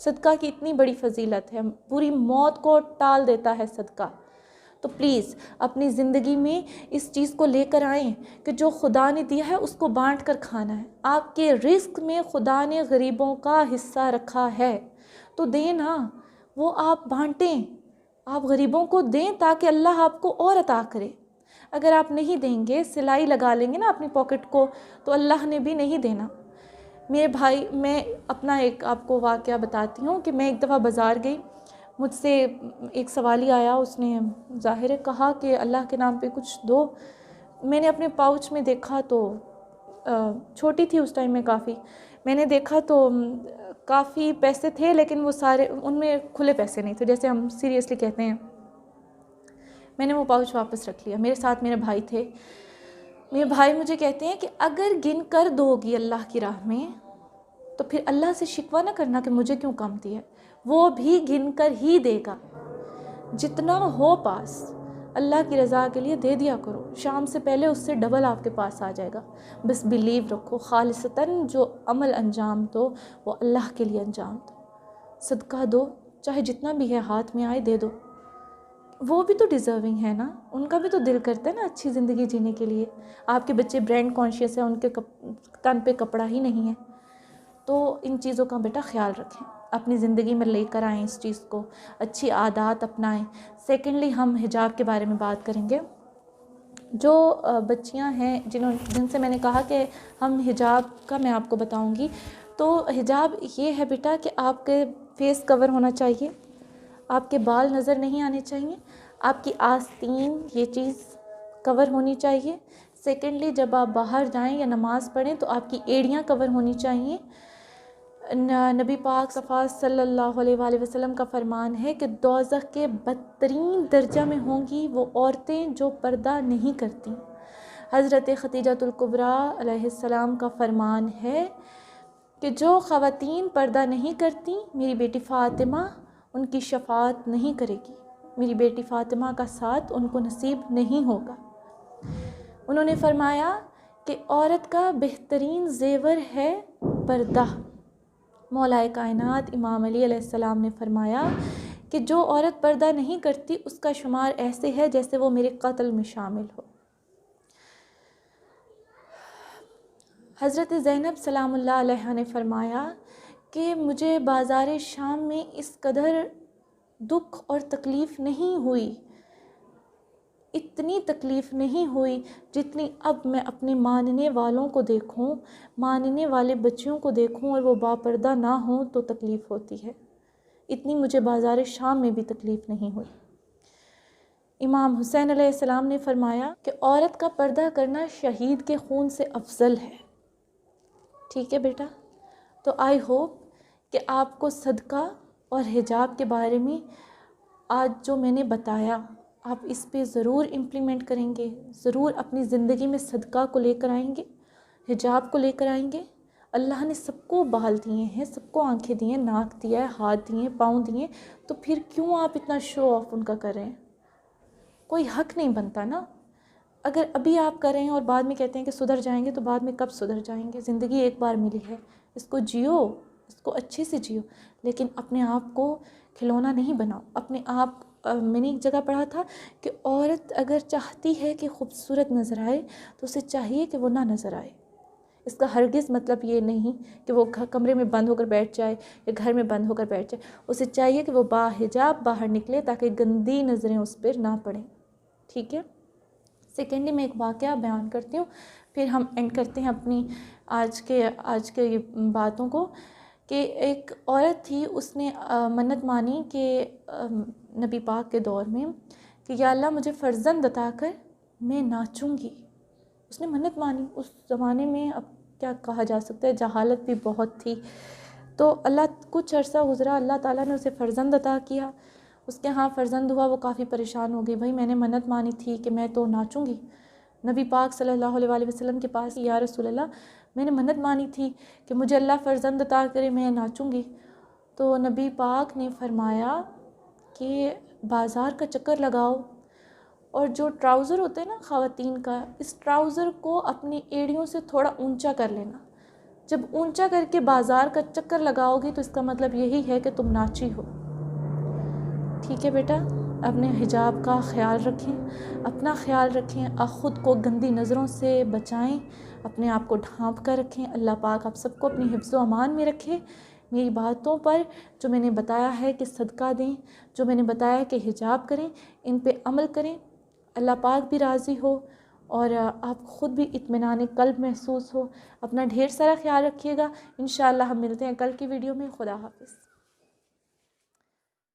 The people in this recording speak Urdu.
صدقہ کی اتنی بڑی فضیلت ہے، پوری موت کو ٹال دیتا ہے صدقہ۔ تو پلیز اپنی زندگی میں اس چیز کو لے کر آئیں کہ جو خدا نے دیا ہے اس کو بانٹ کر کھانا ہے۔ آپ کے رزق میں خدا نے غریبوں کا حصہ رکھا ہے تو دیں نا، وہ آپ بانٹیں، آپ غریبوں کو دیں تاکہ اللہ آپ کو اور عطا کرے۔ اگر آپ نہیں دیں گے، سلائی لگا لیں گے نا اپنی پاکٹ کو، تو اللہ نے بھی نہیں دینا۔ میرے بھائی، میں اپنا ایک آپ کو واقعہ بتاتی ہوں کہ میں ایک دفعہ بازار گئی، مجھ سے ایک سوالی آیا، اس نے ظاہر ہے کہا کہ اللہ کے نام پہ کچھ دو۔ میں نے اپنے پاؤچ میں دیکھا تو چھوٹی تھی اس ٹائم میں کافی، میں نے دیکھا تو کافی پیسے تھے، لیکن وہ سارے ان میں کھلے پیسے نہیں تھے، جیسے ہم سیریسلی کہتے ہیں۔ میں نے وہ پاؤچ واپس رکھ لیا۔ میرے ساتھ میرے بھائی تھے، میرے بھائی مجھے کہتے ہیں کہ اگر گن کر دو گی اللہ کی راہ میں تو پھر اللہ سے شکوہ نہ کرنا کہ مجھے کیوں کم دیا، وہ بھی گن کر ہی دے گا۔ جتنا ہو پاس اللہ کی رضا کے لیے دے دیا کرو، شام سے پہلے اس سے ڈبل آپ کے پاس آ جائے گا۔ بس بیلیو رکھو، خالصتاً جو عمل انجام دو وہ اللہ کے لیے انجام دو۔ صدقہ دو، چاہے جتنا بھی ہے ہاتھ میں آئے دے دو، وہ بھی تو ڈیزرونگ ہے نا، ان کا بھی تو دل کرتا ہے نا اچھی زندگی جینے کے لیے۔ آپ کے بچے برینڈ کانشیس ہیں، ان کے تن پہ کپڑا ہی نہیں ہے، تو ان چیزوں کا بیٹا خیال رکھیں، اپنی زندگی میں لے کر آئیں اس چیز کو، اچھی عادات اپنائیں۔ سیکنڈلی ہم حجاب کے بارے میں بات کریں گے۔ جو بچیاں ہیں جن سے میں نے کہا کہ ہم حجاب کا میں آپ کو بتاؤں گی، تو حجاب یہ ہے بیٹا کہ آپ کے فیس کور ہونا چاہیے، آپ کے بال نظر نہیں آنے چاہیے، آپ کی آستین یہ چیز کور ہونی چاہیے۔ سیکنڈلی جب آپ باہر جائیں یا نماز پڑھیں تو آپ کی ایڑیاں کور ہونی چاہیے۔ نبی پاک صلی اللہ علیہ وآلہ وسلم کا فرمان ہے کہ دوزخ کے بدترین درجہ میں ہوں گی وہ عورتیں جو پردہ نہیں کرتی۔ حضرت خدیجہ الکبریٰ علیہ السلام کا فرمان ہے کہ جو خواتین پردہ نہیں کرتی، میری بیٹی فاطمہ ان کی شفاعت نہیں کرے گی، میری بیٹی فاطمہ کا ساتھ ان کو نصیب نہیں ہوگا۔ انہوں نے فرمایا کہ عورت کا بہترین زیور ہے پردہ۔ مولا کائنات امام علی علیہ السلام نے فرمایا کہ جو عورت پردہ نہیں کرتی اس کا شمار ایسے ہے جیسے وہ میرے قتل میں شامل ہو۔ حضرت زینب سلام اللہ علیہا نے فرمایا کہ مجھے بازار شام میں اس قدر دکھ اور تکلیف نہیں ہوئی، اتنی تکلیف نہیں ہوئی جتنی اب میں اپنے ماننے والوں کو دیکھوں، ماننے والے بچیوں کو دیکھوں اور وہ باپردہ نہ ہوں تو تکلیف ہوتی ہے۔ اتنی مجھے بازار شام میں بھی تکلیف نہیں ہوئی۔ امام حسین علیہ السلام نے فرمایا کہ عورت کا پردہ کرنا شہید کے خون سے افضل ہے۔ ٹھیک ہے بیٹا، تو آئی ہوپ کہ آپ کو صدقہ اور حجاب کے بارے میں آج جو میں نے بتایا آپ اس پہ ضرور امپلیمنٹ کریں گے، ضرور اپنی زندگی میں صدقہ کو لے کر آئیں گے، حجاب کو لے کر آئیں گے۔ اللہ نے سب کو بال دیے ہیں، سب کو آنکھیں دی ہیں، ناک دیا ہے، ہاتھ دیے ہیں، پاؤں دیے ہیں، تو پھر کیوں آپ اتنا شو آف ان کا کر رہے ہیں؟ کوئی حق نہیں بنتا نا۔ اگر ابھی آپ کر رہے ہیں اور بعد میں کہتے ہیں کہ سدھر جائیں گے، تو بعد میں کب سدھر جائیں گے؟ زندگی ایک بار ملی ہے، اس کو جیو، اس کو اچھے سے جیو، لیکن اپنے آپ کو کھلونا نہیں بناؤ۔ اپنے آپ میں نے ایک جگہ پڑھا تھا کہ عورت اگر چاہتی ہے کہ خوبصورت نظر آئے تو اسے چاہیے کہ وہ نہ نظر آئے۔ اس کا ہرگز مطلب یہ نہیں کہ وہ کمرے میں بند ہو کر بیٹھ جائے یا گھر میں بند ہو کر بیٹھ جائے، اسے چاہیے کہ وہ باحجاب باہر نکلے تاکہ گندی نظریں اس پر نہ پڑیں۔ ٹھیک ہے؟ سیکنڈلی میں ایک واقعہ بیان کرتی ہوں، پھر ہم اینڈ کرتے ہیں اپنی آج کے باتوں کو، کہ ایک عورت تھی، اس نے منت مانی کہ نبی پاک کے دور میں کہ یا اللہ مجھے فرزند عطا کر، میں ناچوں گی۔ اس نے منت مانی۔ اس زمانے میں اب کیا کہا جا سکتا ہے، جہالت بھی بہت تھی، تو کچھ عرصہ گزرا، اللہ تعالیٰ نے اسے فرزند عطا کیا، اس کے ہاں فرزند ہوا، وہ کافی پریشان ہو گئی، بھائی میں نے منت مانی تھی کہ میں تو ناچوں گی۔ نبی پاک صلی اللہ علیہ وآلہ وسلم کے پاس، یا رسول اللہ میں نے منت مانی تھی کہ مجھے اللہ فرزند عطا کرے، میں ناچوں گی۔ تو نبی پاک نے فرمایا کہ بازار کا چکر لگاؤ، اور جو ٹراؤزر ہوتا ہے نا خواتین کا، اس ٹراؤزر کو اپنی ایڑیوں سے تھوڑا اونچا کر لینا جب اونچا کر کے بازار کا چکر لگاؤ گی تو اس کا مطلب یہی ہے کہ تم ناچی ہو. ٹھیک ہے بیٹا، اپنے حجاب کا خیال رکھیں، اپنا خیال رکھیں، خود کو گندی نظروں سے بچائیں، اپنے آپ کو ڈھانپ کر رکھیں. اللہ پاک آپ سب کو اپنی حفظ و امان میں رکھے. میری باتوں پر جو میں نے بتایا ہے کہ صدقہ دیں، جو میں نے بتایا ہے کہ حجاب کریں، ان پہ عمل کریں. اللہ پاک بھی راضی ہو اور آپ خود بھی اطمینان قلب محسوس ہو. اپنا ڈھیر سارا خیال رکھیے گا. انشاءاللہ ہم ملتے ہیں کل کی ویڈیو میں. خدا حافظ.